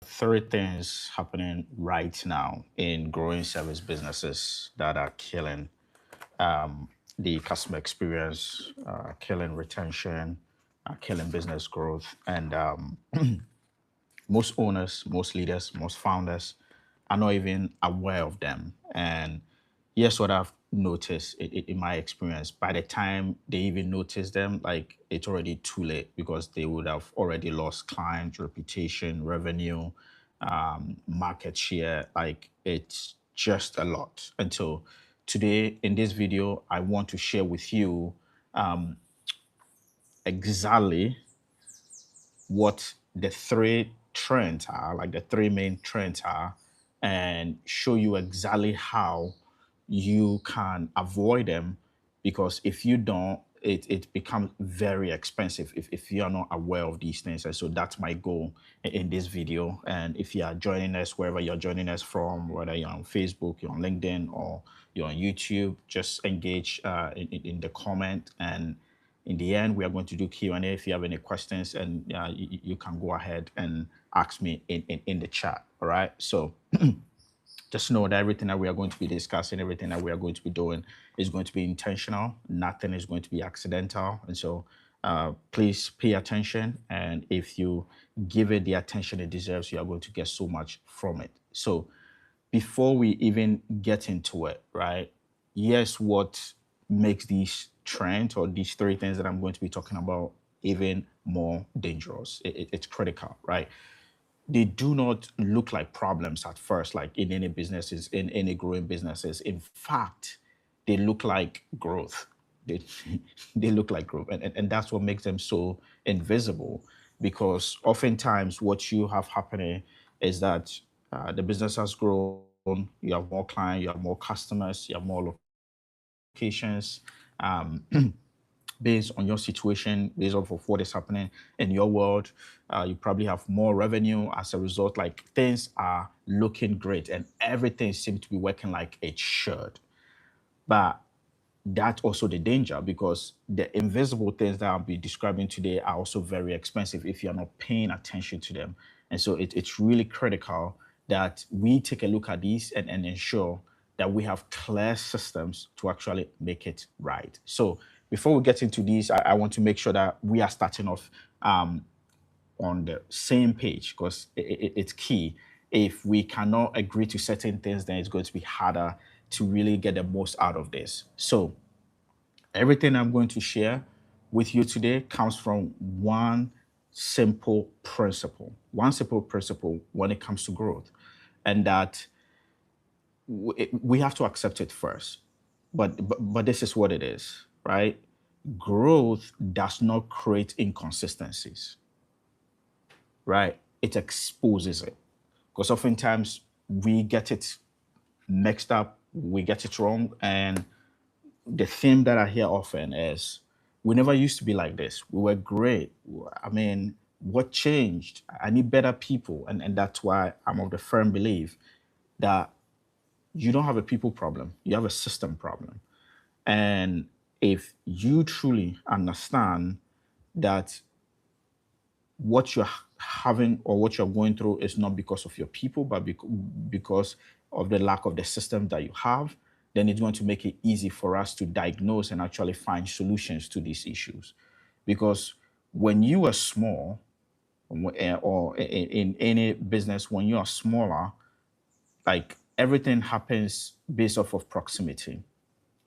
Three things happening right now in growing service businesses that are killing the customer experience, killing retention, killing business growth. And most owners, most leaders, most founders are not even aware of them. And here's what I've noticed in my experience. By the time they even notice them, like it's already too late because they would have already lost client reputation, revenue, market share. Like it's just a lot. And so today in this video, I want to share with you exactly what the three trends are, like the three main trends are, and show you exactly how you can avoid them. Because if you don't, it becomes very expensive if you are not aware of these things. And so that's my goal in this video. And if you are joining us, wherever you're joining us from, whether you're on Facebook, you're on LinkedIn, or you're on YouTube, just engage in the comment. And in the end, we are going to do Q&A. If you have any questions, and you can go ahead and ask me in the chat. All right. So just know that everything that we are going to be discussing, everything that we are going to be doing is going to be intentional. Nothing is going to be accidental. And so please pay attention. And if you give it the attention it deserves, you are going to get so much from it. So before we even get into it, right? Here's what makes these trends or these three things that I'm going to be talking about even more dangerous. It's critical, right? They do not look like problems at first, like in any businesses, in any growing businesses. In fact, they look like growth. They, they look like growth. And that's what makes them so invisible, because oftentimes what you have happening is that the business has grown, you have more clients, you have more customers, you have more locations. Based on your situation, based off of what is happening in your world, you probably have more revenue as a result. Like things are looking great and everything seems to be working like it should. But that's also the danger, because the invisible things that I'll be describing today are also very expensive if you're not paying attention to them. And so it's really critical that we take a look at these and ensure that we have clear systems to actually make it right. So before we get into these, I want to make sure that we are starting off on the same page, because it's key. If we cannot agree to certain things, then it's going to be harder to really get the most out of this. So everything I'm going to share with you today comes from one simple principle when it comes to growth, and that we have to accept it first. But this is what it is, right? Growth does not create inconsistencies, right? It exposes it. Because oftentimes we get it mixed up, we get it wrong, and the theme that I hear often is, we never used to be like this. We were great. I mean, what changed? I need better people. And that's why I'm of the firm belief that you don't have a people problem, you have a system problem. And if you truly understand that what you're having or what you're going through is not because of your people, but because of the lack of the system that you have, then it's going to make it easy for us to diagnose and actually find solutions to these issues. Because when you are small, or in any business, when you are smaller, like everything happens based off of proximity,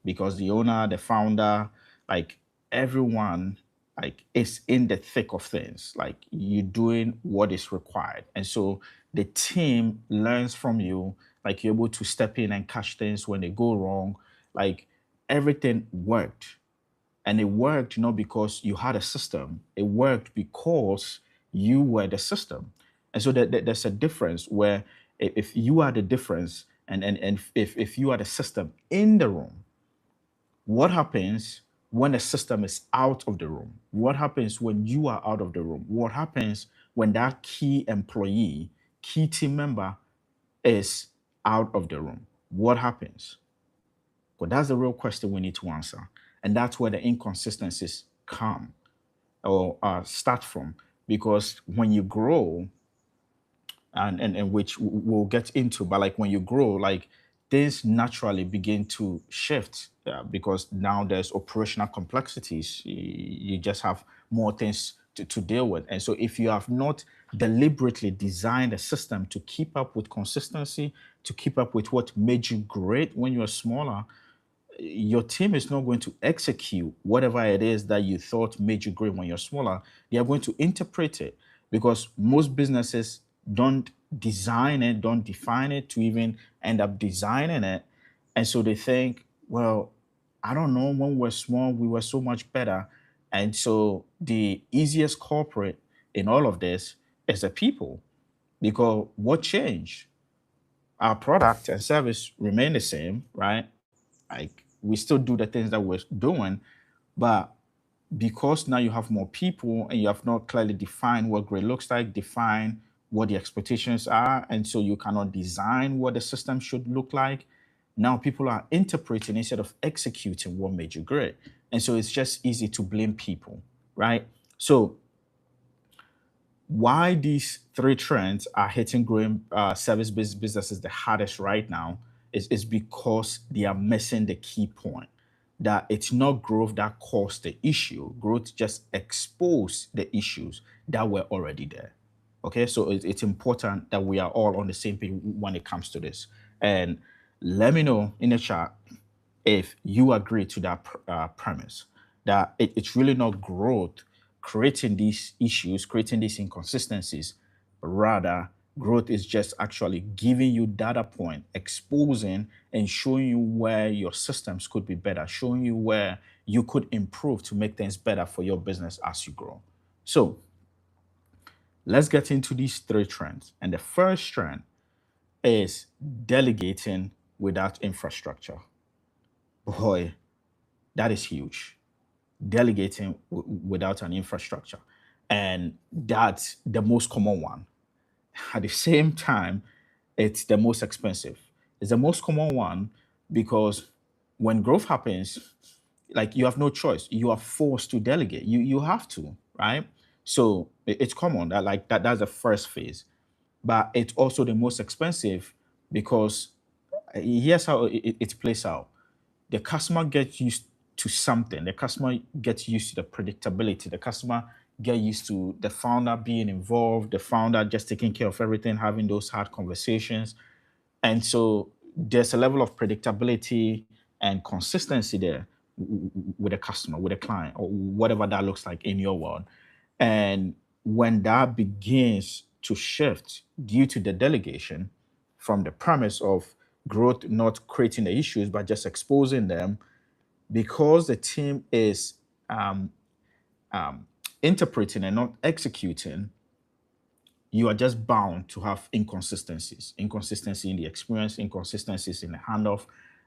because the owner, the founder, like everyone, like is in the thick of things. Like you're doing what is required. And so the team learns from you, like you're able to step in and catch things when they go wrong. Like everything worked. And it worked not because you had a system, it worked because you were the system. And so there's a difference where if you are the difference, and if you are the system in the room, what happens when the system is out of the room? What happens when you are out of the room? What happens when that key employee, key team member is out of the room? What happens? Well, that's the real question we need to answer. And that's where the inconsistencies come or start from. Because when you grow, and which we'll get into. But like when you grow, like things naturally begin to shift because now there's operational complexities. You just have more things to deal with. And so if you have not deliberately designed a system to keep up with consistency, to keep up with what made you great when you were smaller, your team is not going to execute whatever it is that you thought made you great when you're smaller. They are going to interpret it because most businesses don't design it, don't define it to even end up designing it. And so they think, well, I don't know, when we were small, we were so much better. And so the easiest culprit in all of this is the people because what changed? Our product and service remain the same, right? Like we still do the things that we're doing, but because now you have more people and you have not clearly defined what great looks like, define what the expectations are, and so you cannot design what the system should look like. Now people are interpreting instead of executing what made you great. And so it's just easy to blame people, right? So why these three trends are hitting growing service-based businesses the hardest right now is because they are missing the key point that it's not growth that caused the issue. Growth just exposed the issues that were already there. Okay, so it's important that we are all on the same page when it comes to this. And let me know in the chat if you agree to that premise that it's really not growth creating these issues, creating these inconsistencies, but rather growth is just actually giving you data point, exposing and showing you where your systems could be better, showing you where you could improve to make things better for your business as you grow. So let's get into these three trends. And the first trend is delegating without infrastructure. Boy, that is huge. Delegating without an infrastructure. And that's the most common one. At the same time, it's the most expensive. It's the most common one because when growth happens, like you have no choice. You are forced to delegate. You have to, right? So it's common that like that's the first phase. But it's also the most expensive because here's how it plays out. The customer gets used to something. The customer gets used to the predictability. The customer get used to the founder being involved, the founder just taking care of everything, having those hard conversations. And so there's a level of predictability and consistency there with the customer, with the client, or whatever that looks like in your world. And when that begins to shift due to the delegation from the premise of growth not creating the issues, but just exposing them, because the team is um, um, interpreting and not executing, you are just bound to have inconsistency in the experience, inconsistencies in the handoff.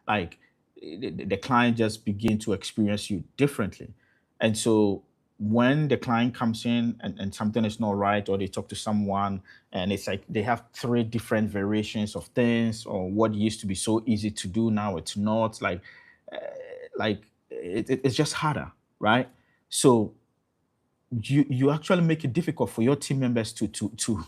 Like the client just begin to experience you differently. And so when the client comes in and something is not right, or they talk to someone and it's like they have three different variations of things, or what used to be so easy to do now it's not, it's just harder, right? So you actually make it difficult for your team members to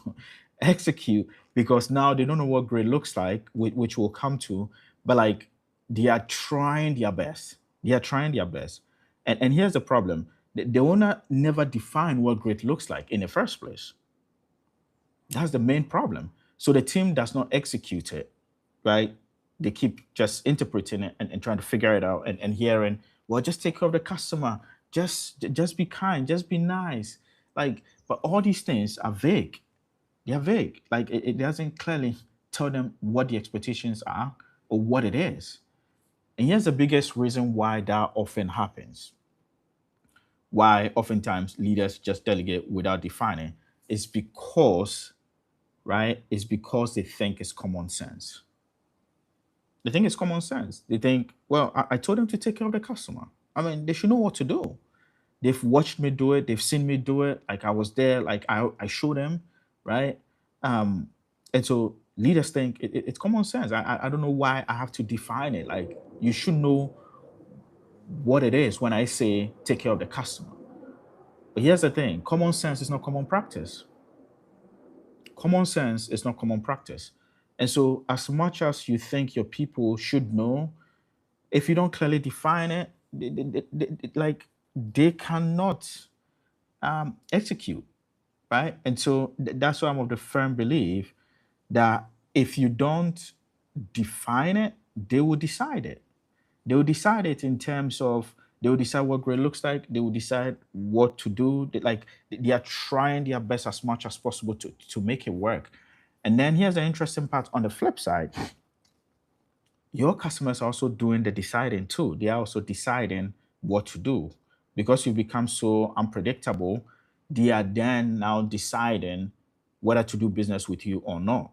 execute because now they don't know what great looks like, which we'll come to, but like they are trying their best. They are trying their best. And here's the problem. The owner never defined what great looks like in the first place. That's the main problem. So the team does not execute it, right? They keep just interpreting it and trying to figure it out and hearing, well, just take care of the customer. Just be kind, just be nice. Like, but all these things are vague. They're vague. Like it doesn't clearly tell them what the expectations are or what it is. And here's the biggest reason why that often happens. Why oftentimes leaders just delegate without defining is because, right? It's because they think it's common sense. They think it's common sense. They think, well, I told them to take care of the customer. I mean, they should know what to do. They've watched me do it. They've seen me do it. Like I was there. Like I showed them, right? Um, and so leaders think it's common sense. I don't know why I have to define it. Like you should know what it is when I say take care of the customer. But here's the thing: common sense is not common practice. Common sense is not common practice. And so, as much as you think your people should know, if you don't clearly define it, like they cannot execute, right? And so that's why I'm of the firm belief that if you don't define it, they will decide it. They will decide it in terms of they will decide what great looks like. They will decide what to do. They are trying their best as much as possible to make it work. And then here's the interesting part on the flip side, your customers are also doing the deciding too. They are also deciding what to do. Because you become so unpredictable, they are then now deciding whether to do business with you or not.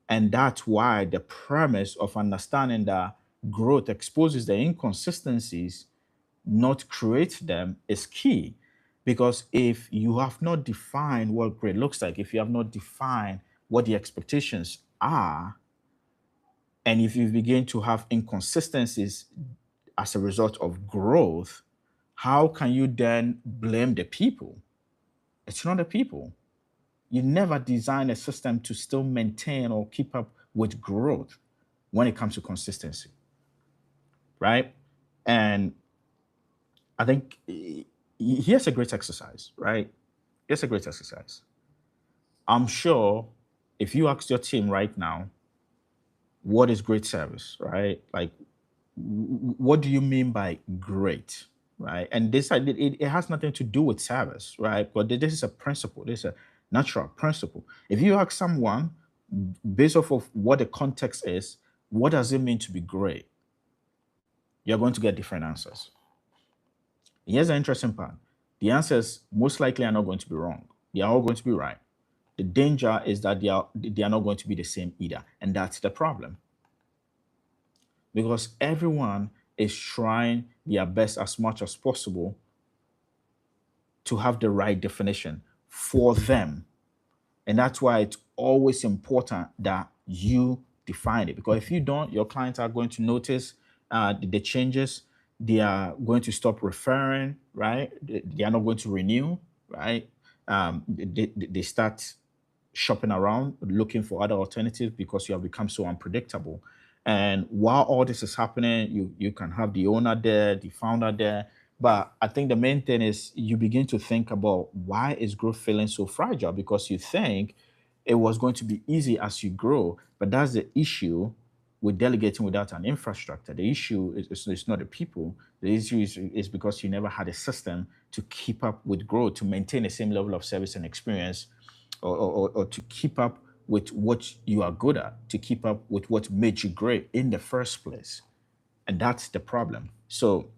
And that's why the premise of understanding that growth exposes the inconsistencies, not create them, is key. Because if you have not defined what great looks like, if you have not defined what the expectations are, and if you begin to have inconsistencies as a result of growth, how can you then blame the people? It's not the people. You never design a system to still maintain or keep up with growth when it comes to consistency, right? And I think here's a great exercise, right? Here's a great exercise. I'm sure if you ask your team right now, what is great service, right? Like, what do you mean by great, right? And it has nothing to do with service, right? But this is a principle. This is a natural principle. If you ask someone based off of what the context is, what does it mean to be great? You're going to get different answers. Here's the interesting part. The answers most likely are not going to be wrong. They are all going to be right. The danger is that they are not going to be the same either. And that's the problem. Because everyone is trying their best as much as possible to have the right definition for them. And that's why it's always important that you define it. Because if you don't, your clients are going to notice the changes. They are going to stop referring, right? They are not going to renew, right? They start shopping around, looking for other alternatives because you have become so unpredictable. And while all this is happening, you can have the owner there, the founder there. But I think the main thing is you begin to think about why is growth feeling so fragile? Because you think it was going to be easy as you grow. But that's the issue with delegating without an infrastructure. The issue is not the people. The issue is because you never had a system to keep up with growth, to maintain the same level of service and experience, or to keep up with what you are good at, to keep up with what made you great in the first place. And that's the problem. So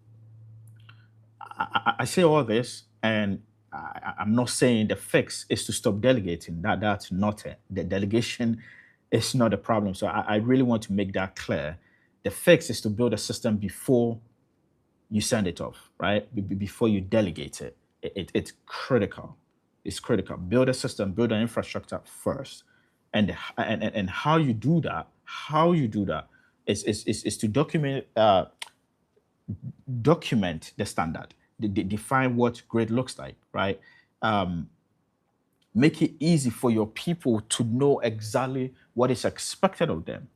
I say all this, and I'm not saying the fix is to stop delegating. That's not it. The delegation is not a problem. So I really want to make that clear. The fix is to build a system before you send it off, right? Before you delegate it. It's critical. It's critical. Build a system, build an infrastructure first. And how you do that is to document the standard, define what great looks like, right? Um, Make it easy for your people to know exactly what is expected of them,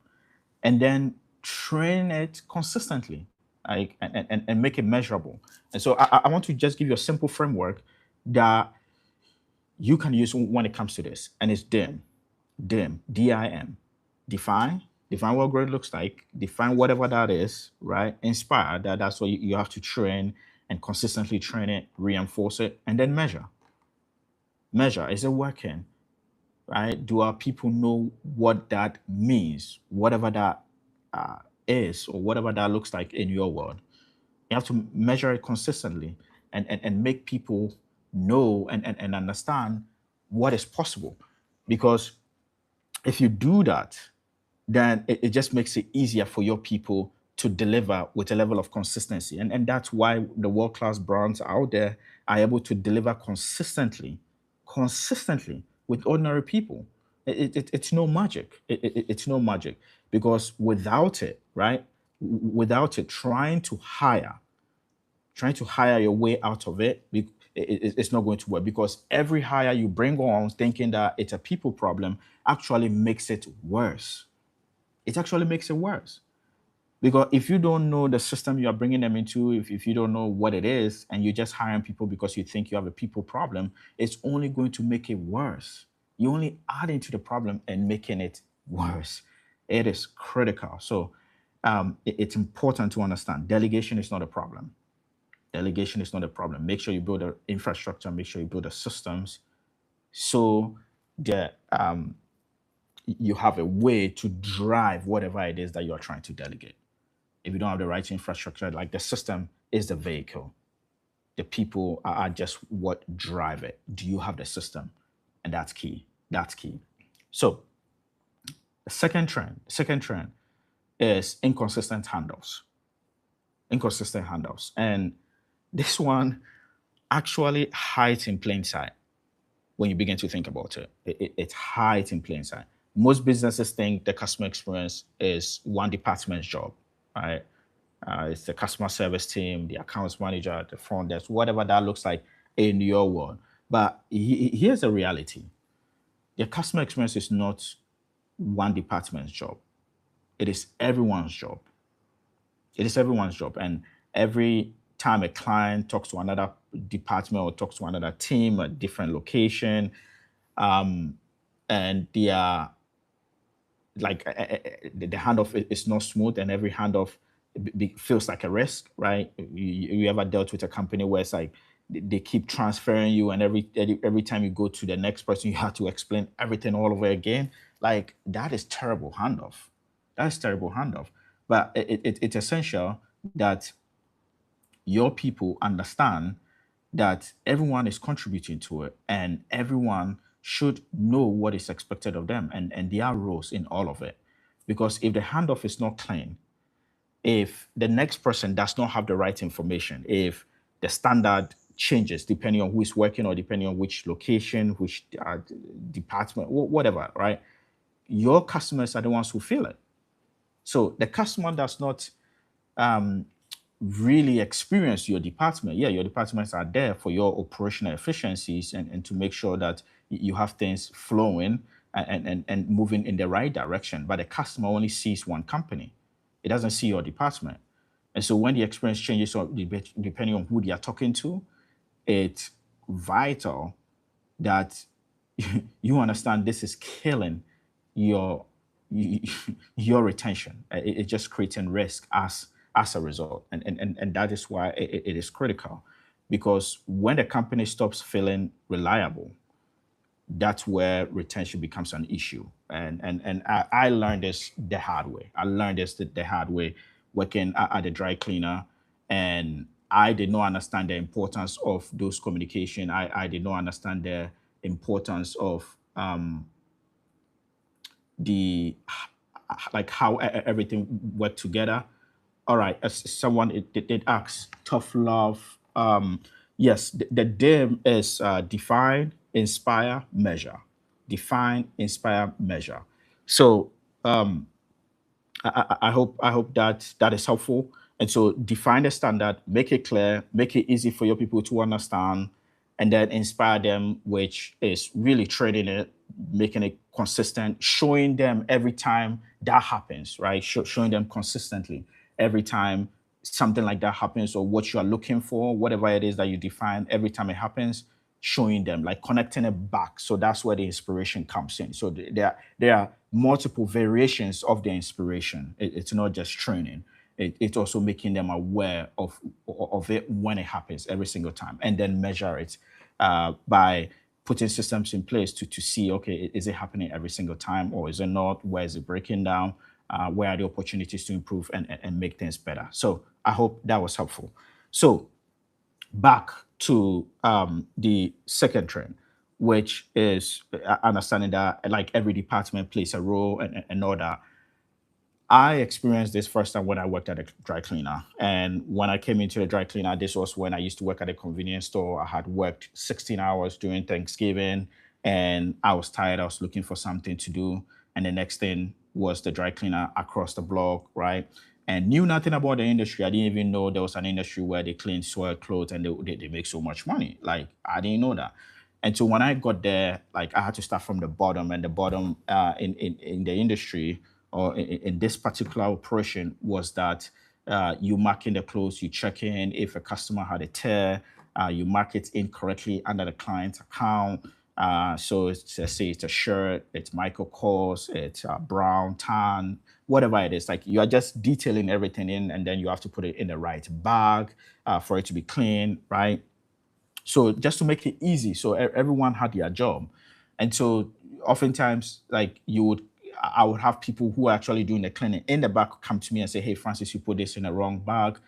and then train it consistently, like and make it measurable. And so I want to just give you a simple framework that you can use when it comes to this, and it's DIM. Define what great looks like, define whatever that is, right? Inspire, that's what you have to train and consistently train it, reinforce it, and then measure. Is it working, right? Do our people know what that means, whatever that uh, is, or whatever that looks like in your world? You have to measure it consistently, and make people know and understand what is possible. Because if you do that, then it just makes it easier for your people to deliver with a level of consistency. And that's why the world class brands out there are able to deliver consistently with ordinary people. It's no magic. It's no magic, because without it, right? Without it, trying to hire your way out of it, it's not going to work, because every hire you bring on thinking that it's a people problem actually makes it worse. It actually makes it worse. Because if you don't know the system you are bringing them into, if you don't know what it is, and you're just hiring people because you think you have a people problem, it's only going to make it worse. You're only adding to the problem and making it worse. It is critical. So it's important to understand delegation is not a problem. Delegation is not a problem. Make sure you build the infrastructure, make sure you build the systems, so that you have a way to drive whatever it is that you're trying to delegate. If you don't have the right infrastructure, like the system is the vehicle, the people are just what drive it. Do you have the system? And that's key. That's key. So the second trend is inconsistent handoffs. Inconsistent handoffs. And this one actually hides in plain sight when you begin to think about it. It hides in plain sight. Most businesses think the customer experience is one department's job, right? It's the customer service team, the accounts manager, the front desk, whatever that looks like in your world. But here's the reality: the customer experience is not one department's job. It is everyone's job. It is everyone's job. And every time a client talks to another department or talks to another team, a different location, and they are like the handoff is not smooth, and every handoff feels like a risk, right? You ever dealt with a company where it's like they keep transferring you, and every time you go to the next person, you have to explain everything all over again? Like, that is terrible handoff. That is terrible handoff. But it's essential that your people understand that everyone is contributing to it, and everyone should know what is expected of them, and their roles in all of it. Because if the handoff is not clean, if the next person does not have the right information, if the standard changes depending on who is working or depending on which location, which department, whatever, right? Your customers are the ones who feel it. So the customer does not really experience your department. Yeah, your departments are there for your operational efficiencies, and to make sure that you have things flowing and moving in the right direction. But the customer only sees one company, it doesn't see your department. And so when the experience changes, or depending on who they are talking to, it's vital that you understand this is killing your your retention. It's just creating risk as a result, and that is why it is critical. Because when the company stops feeling reliable, that's where retention becomes an issue. And I learned this the hard way. I learned this the hard way working at a dry cleaner, and I did not understand the importance of those communication. I did not understand the importance of the like how everything worked together. All right, as someone did ask, tough love. Yes, the DIM is define, inspire, measure. Define, inspire, measure. So I hope that that is helpful. And so define the standard, make it clear, make it easy for your people to understand, and then inspire them, which is really training it, making it consistent, showing them every time that happens, right? Showing them consistently every time something like that happens, or what you are looking for, whatever it is that you define, every time it happens, showing them, like connecting it back. So that's where the inspiration comes in. So there are multiple variations of the inspiration. It's not just training. It's also making them aware of it when it happens every single time, and then measure it by putting systems in place to see, okay, is it happening every single time, or is it not? Where is it breaking down? Where are the opportunities to improve and make things better? So I hope that was helpful. So back to the second trend, which is understanding that like every department plays a role, and all that. I experienced this first time when I worked at a dry cleaner. And when I came into the dry cleaner, this was when I used to work at a convenience store. I had worked 16 hours during Thanksgiving, and I was tired. I was looking for something to do. And the next thing was the dry cleaner across the block, right? and knew nothing about the industry. I didn't even know there was an industry where they clean soil clothes and they make so much money. Like, I didn't know that. And so when I got there, like, I had to start from the bottom, and the bottom in the industry, or in this particular operation, was that you mark in the clothes, you check in if a customer had a tear, you mark it incorrectly under the client's account. So it's, let's say it's a shirt, it's Michael Kors, it's brown, tan, whatever it is. Like, you are just detailing everything in, and then you have to put it in the right bag for it to be clean, right? So just to make it easy, so everyone had their job. And so oftentimes, like, I would have people who are actually doing the cleaning in the back come to me and say, hey, Francis, you put this in the wrong bag.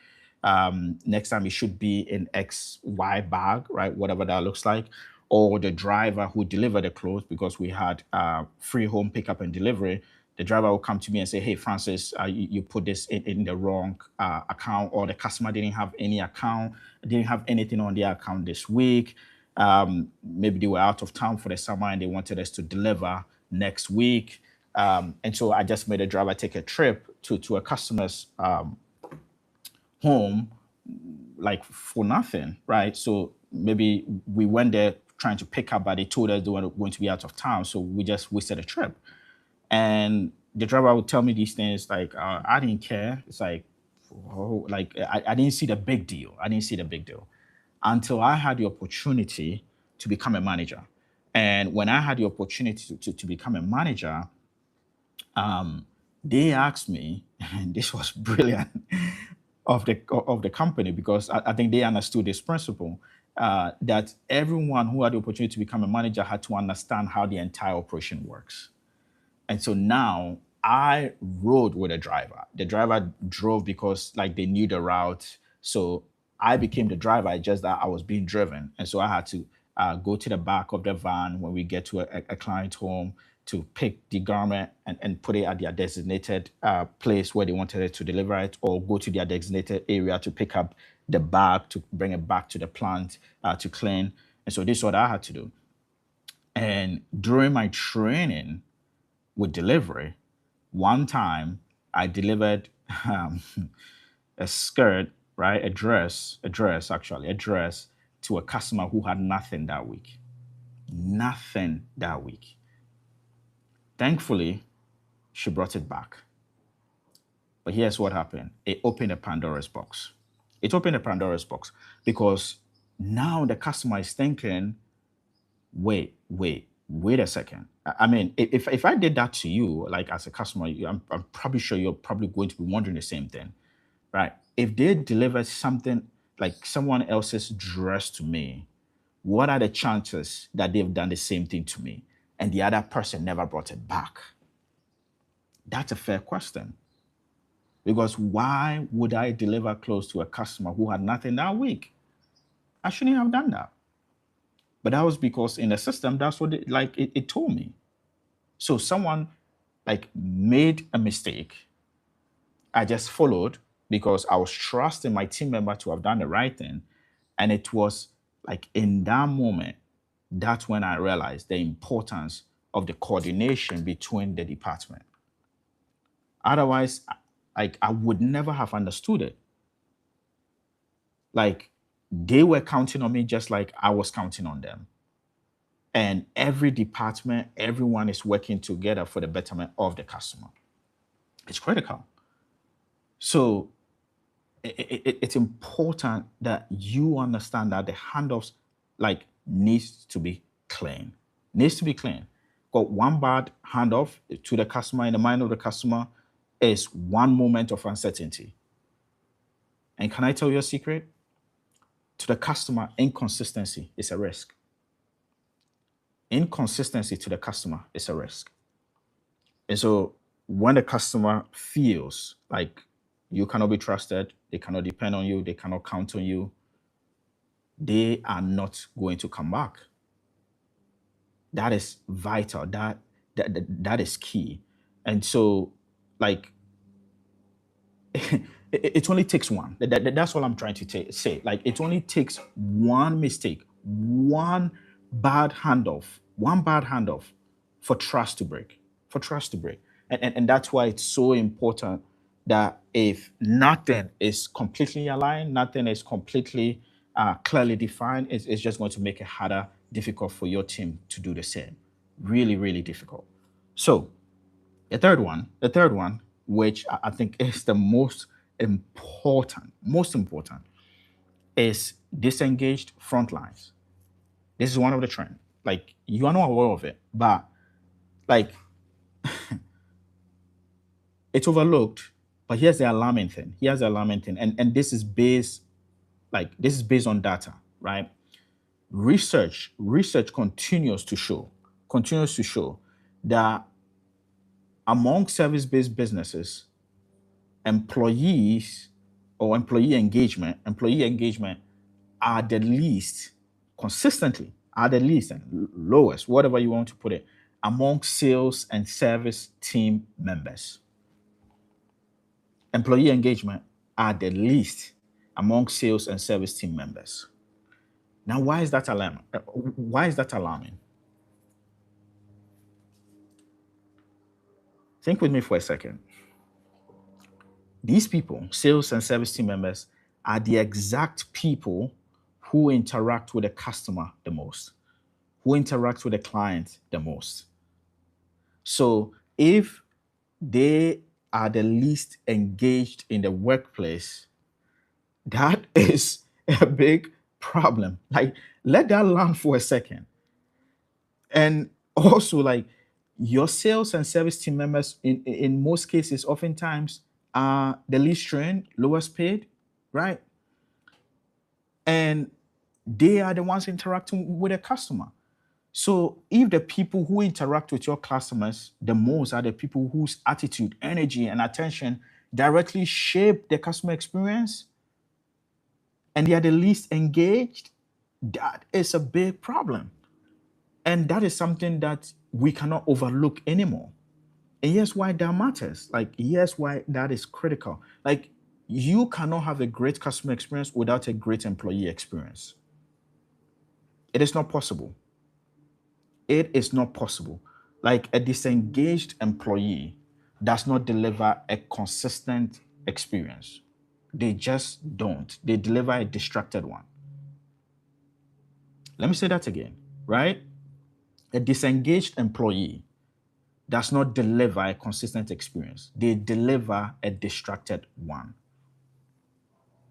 Next time it should be in XY bag, right? Whatever that looks like. Or the driver who delivered the clothes, because we had free home pickup and delivery, the driver will come to me and say, hey, Francis, you put this in the wrong account, or the customer didn't have any account, didn't have anything on their account this week. Maybe they were out of town for the summer and they wanted us to deliver next week. And so I just made a driver take a trip to a customer's home, like, for nothing, right? So maybe we went there trying to pick up, but they told us they were going to be out of town. So we just wasted a trip. And the driver would tell me these things like, I didn't care. It's like, oh, like, I didn't see the big deal. I didn't see the big deal until I had the opportunity to become a manager. And when I had the opportunity to become a manager, they asked me, and this was brilliant of the company, because I think they understood this principle, that everyone who had the opportunity to become a manager had to understand how the entire operation works. And so now I rode with a driver. The driver drove because, like, they knew the route. So I became the driver. It's just that I was being driven. And so I had to go to the back of the van when we get to a client home to pick the garment and put it at their designated place where they wanted it to deliver it, or go to their designated area to pick up the bag to bring it back to the plant to clean. And so this is what I had to do. And during my training with delivery, one time I delivered a skirt, right? A dress to a customer who had nothing that week. Nothing that week. Thankfully, she brought it back. But here's what happened. It opened a Pandora's box. It opened a Pandora's box because now the customer is thinking, wait a second. I mean, if I did that to you, like, as a customer, I'm probably sure you're probably going to be wondering the same thing, right? If they deliver something like someone else's dress to me, what are the chances that they've done the same thing to me and the other person never brought it back? That's a fair question. Because why would I deliver clothes to a customer who had nothing that week? I shouldn't have done that. But that was because in the system, that's what it told me. So someone, like, made a mistake. I just followed because I was trusting my team member to have done the right thing. And it was like, in that moment, that's when I realized the importance of the coordination between the department. Otherwise, I would never have understood it. Like, they were counting on me just like I was counting on them. And every department, everyone is working together for the betterment of the customer. It's critical. So it's important that you understand that the handoffs, like, needs to be clean. Needs to be clean. Got one bad handoff to the customer in the mind of the customer is one moment of uncertainty. And can I tell you a secret? To the customer, inconsistency is a risk. Inconsistency to the customer is a risk. And so when the customer feels like you cannot be trusted, they cannot depend on you, they cannot count on you, they are not going to come back. That is vital. That is key. And so, like, it only takes one. That's all I'm trying to say. Like, it only takes one mistake, one bad handoff for trust to break. For trust to break. And that's why it's so important that if nothing is completely aligned, nothing is completely clearly defined, it's just going to make it harder, difficult for your team to do the same. Really, really difficult. So the third one, which I think is the most important, is disengaged front lines. This is one of the trend. Like you are not aware of it, but like it's overlooked. But here's the alarming thing. Here's the alarming thing, and this is based on data, right? Research continues to show that among service-based businesses, employees or employee engagement are the least consistently, are the least and lowest, whatever you want to put it, among sales and service team members. Employee engagement are the least among sales and service team members. Now, why is that alarming? Why is that alarming? Think with me for a second. These people, sales and service team members, are the exact people who interact with the customer the most, who interact with the client the most. So if they are the least engaged in the workplace, that is a big problem. Like, let that land for a second. And also, like, your sales and service team members, in most cases, oftentimes, are the least trained, lowest paid, right? And they are the ones interacting with a customer. So if the people who interact with your customers the most are the people whose attitude, energy, and attention directly shape the customer experience, and they are the least engaged, that is a big problem. And that is something that we cannot overlook anymore. And here's why that matters. Like, here's why that is critical. Like, you cannot have a great customer experience without a great employee experience. It is not possible. It is not possible. Like, a disengaged employee does not deliver a consistent experience. They just don't. They deliver a distracted one. Let me say that again, right? A disengaged employee does not deliver a consistent experience. They deliver a distracted one,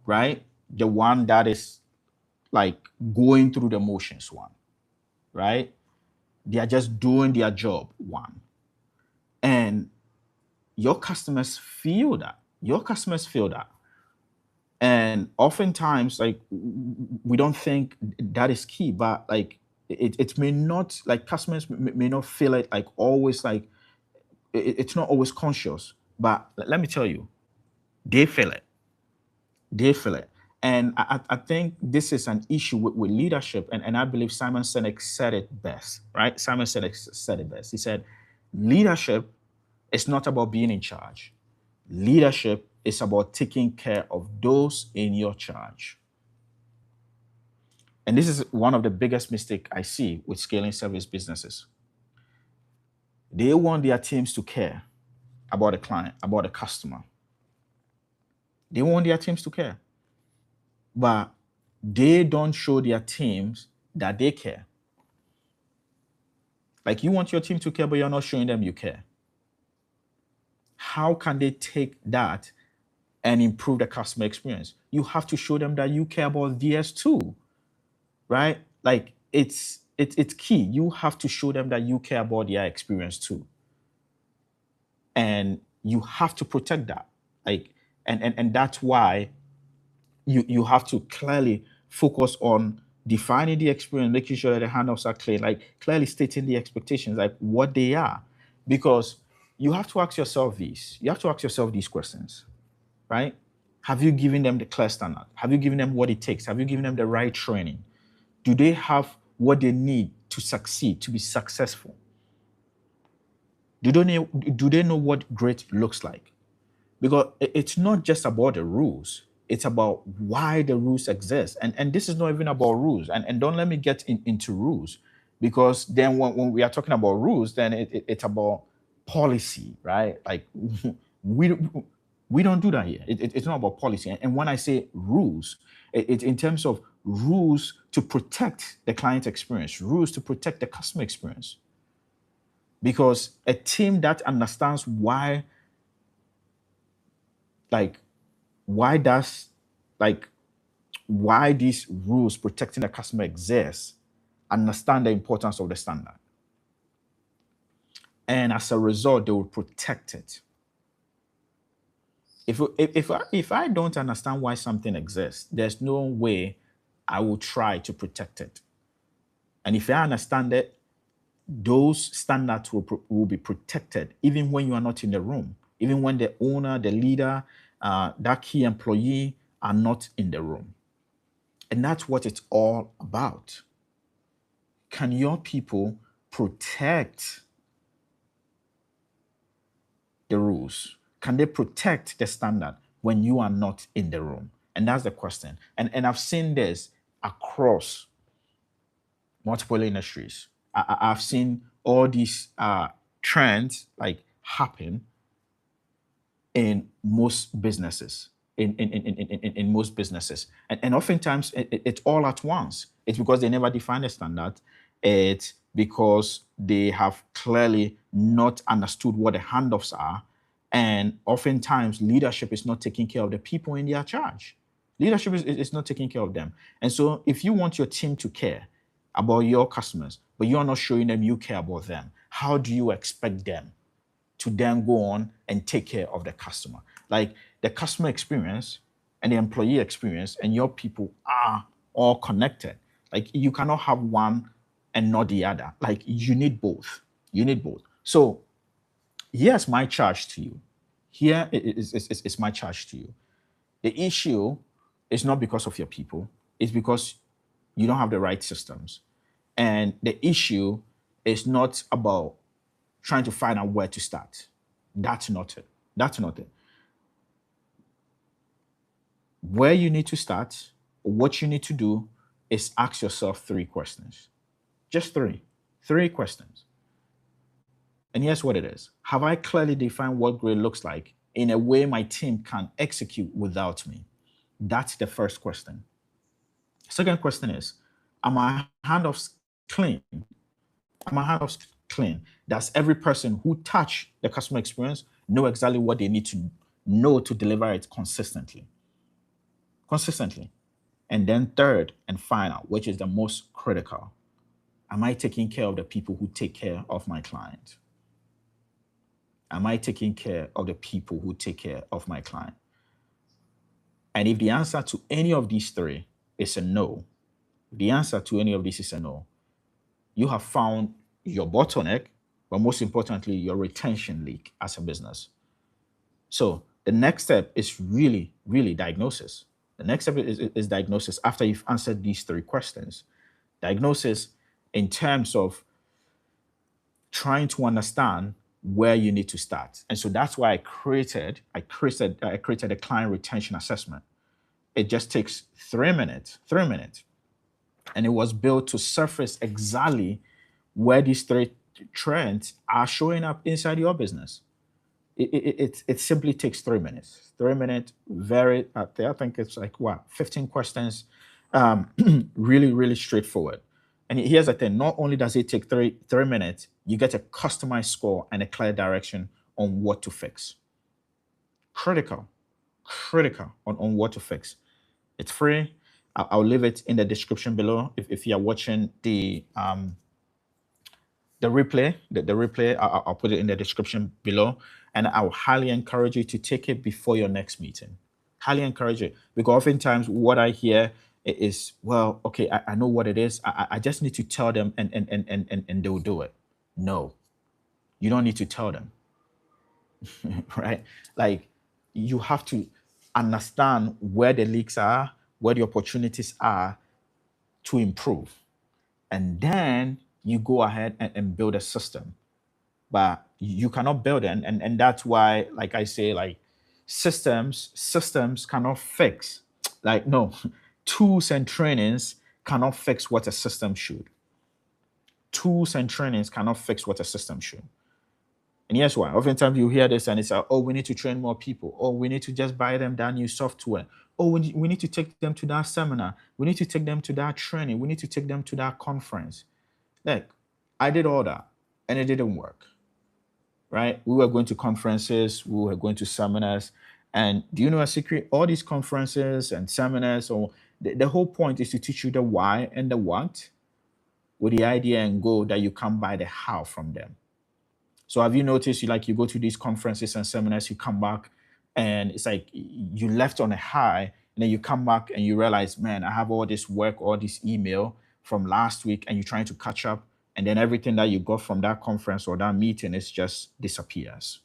right? The one that is like going through the motions one, right? They are just doing their job one. And your customers feel that. Your customers feel that. And oftentimes, like, we don't think that is key, but like it may not, like, customers may not feel it like always, like it's not always conscious. But let me tell you, they feel it. They feel it. And I think this is an issue with leadership. And I believe Simon Sinek said it best, right? Simon Sinek said it best. He said, leadership is not about being in charge. Leadership is about taking care of those in your charge. And this is one of the biggest mistakes I see with scaling service businesses. They want their teams to care about the client, about the customer. They want their teams to care, but they don't show their teams that they care. Like, you want your team to care, but you're not showing them you care. How can they take that and improve the customer experience? You have to show them that you care about theirs too, right? Like, it's key. You have to show them that you care about their experience too, and you have to protect that. Like, and that's why you have to clearly focus on defining the experience, making sure that the handoffs are clear, like clearly stating the expectations, like what they are. Because you have to ask yourself these. You have to ask yourself these questions, right? Have you given them the clear standard? Have you given them what it takes? Have you given them the right training? Do they have what they need to succeed, to be successful? Do they know what great looks like? Because it's not just about the rules, it's about why the rules exist. And this is not even about rules. And don't let me get into rules, because then when we are talking about rules, then it's about policy, right? Like, we We don't do that here. It's not about policy. And when I say rules, it's in terms of rules to protect the client experience, rules to protect the customer experience. Because a team that understands why, like, why does, like, why these rules protecting the customer exist, understand the importance of the standard. And as a result, they will protect it. If I don't understand why something exists, there's no way I will try to protect it. And if I understand it, those standards will be protected even when you are not in the room, even when the owner, the leader, that key employee are not in the room. And that's what it's all about. Can your people protect the rules? Can they protect the standard when you are not in the room? And that's the question. And I've seen this across multiple industries. I've seen all these trends like happen in most businesses. In most businesses. And oftentimes it's all at once. It's because they never define a standard. It's because they have clearly not understood what the handoffs are. And oftentimes leadership is not taking care of the people in their charge. Leadership is not taking care of them. And so if you want your team to care about your customers, but you're not showing them you care about them, how do you expect them to then go on and take care of the customer? Like, the customer experience and the employee experience and your people are all connected. Like, you cannot have one and not the other. Like, you need both. You need both. So here's my charge to you. Here is my charge to you. The issue is not because of your people. It's because you don't have the right systems. And the issue is not about trying to find out where to start. That's not it. That's not it. Where you need to start, what you need to do is ask yourself 3 questions. Just 3. 3 questions. And here's what it is. Have I clearly defined what great looks like in a way my team can execute without me? That's the first question. Second question is, are my handoffs clean? Are my handoffs clean? Does every person who touch the customer experience know exactly what they need to know to deliver it consistently? Consistently. And then third and final, which is the most critical, am I taking care of the people who take care of my client? Am I taking care of the people who take care of my client? And if the answer to any of these 3 is a no, if the answer to any of these is a no, you have found your bottleneck, but most importantly, your retention leak as a business. So the next step is really, really diagnosis. The next step is diagnosis after you've answered these 3 questions. Diagnosis in terms of trying to understand where you need to start. And so that's why I created a client retention assessment. It just takes 3 minutes, And it was built to surface exactly where these 3 trends are showing up inside your business. It simply takes 3 minutes. 3 minutes, I think it's like 15 questions. Really, really straightforward. And here's the thing: not only does it take 3 minutes, you get a customized score and a clear direction on what to fix. Critical on what to fix. It's free. I'll leave it in the description below if you're watching the replay. The replay, I'll put it in the description below. And I'll highly encourage you to take it before your next meeting. Highly encourage it. Because oftentimes what I hear is, well, okay, I know what it is. I just need to tell them and they'll do it. No, you don't need to tell them. Right? Like, you have to understand where the leaks are, where the opportunities are to improve. And then you go ahead and build a system. But you cannot build it. And that's why, like I say, like, systems cannot fix. Like, no, tools and trainings cannot fix what a system should. Tools and trainings cannot fix what a system should. And yes, why? Oftentimes you hear this and it's like, oh, we need to train more people. Oh, we need to just buy them that new software. Oh, we need to take them to that seminar. We need to take them to that training. We need to take them to that conference. Like, I did all that and it didn't work, right? We were going to conferences, we were going to seminars. And do you know a secret? All these conferences and seminars, or the whole point is to teach you the why and the what with the idea and goal that you come by the how from them. So have you noticed you go to these conferences and seminars, you come back and it's like you left on a high, and then you come back and you realize, man, I have all this work, all this email from last week, and you're trying to catch up, and then everything that you got from that conference or that meeting is just disappears.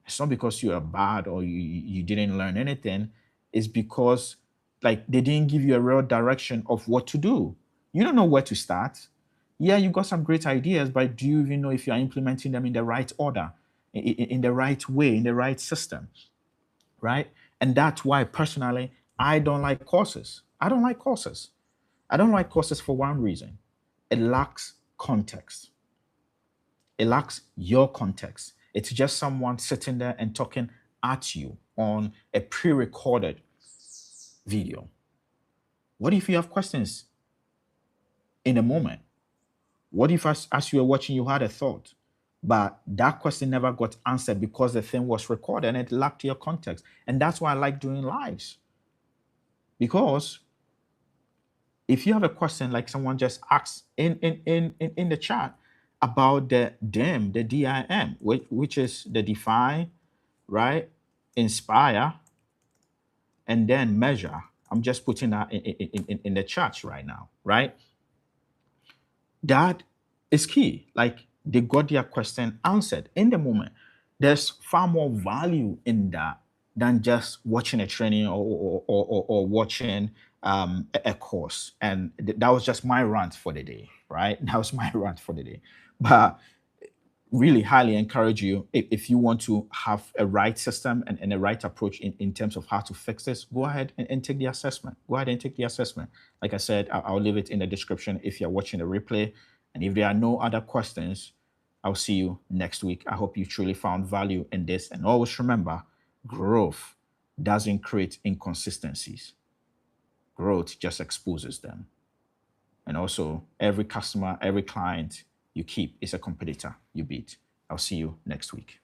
It's not because you are bad or you didn't learn anything. It's because like they didn't give you a real direction of what to do. You don't know where to start. Yeah, you got some great ideas, but do you even know if you are implementing them in the right order, in the right way, in the right system, right? And that's why personally, I don't like courses. I don't like courses. I don't like courses for one reason. It lacks context. It lacks your context. It's just someone sitting there and talking at you on a pre-recorded video. What if you have questions in a moment? What if as you were watching, you had a thought, but that question never got answered because the thing was recorded and it lacked your context? And that's why I like doing lives. Because if you have a question like someone just asked in the chat about the DIM, the DIM, which is the define, right? Inspire, and then measure. I'm just putting that in the charts right now, right? That is key. Like they got their question answered in the moment. There's far more value in that than just watching a training or watching a course. And that was just my rant for the day, right? That was my rant for the day. But really highly encourage you, if you want to have a right system and a right approach in terms of how to fix this, go ahead and take the assessment. Go ahead and take the assessment. Like I said, I'll leave it in the description if you're watching the replay. And if there are no other questions, I'll see you next week. I hope you truly found value in this. And always remember, growth doesn't create inconsistencies. Growth just exposes them. And also, every customer, every client you keep is a competitor you beat. I'll see you next week.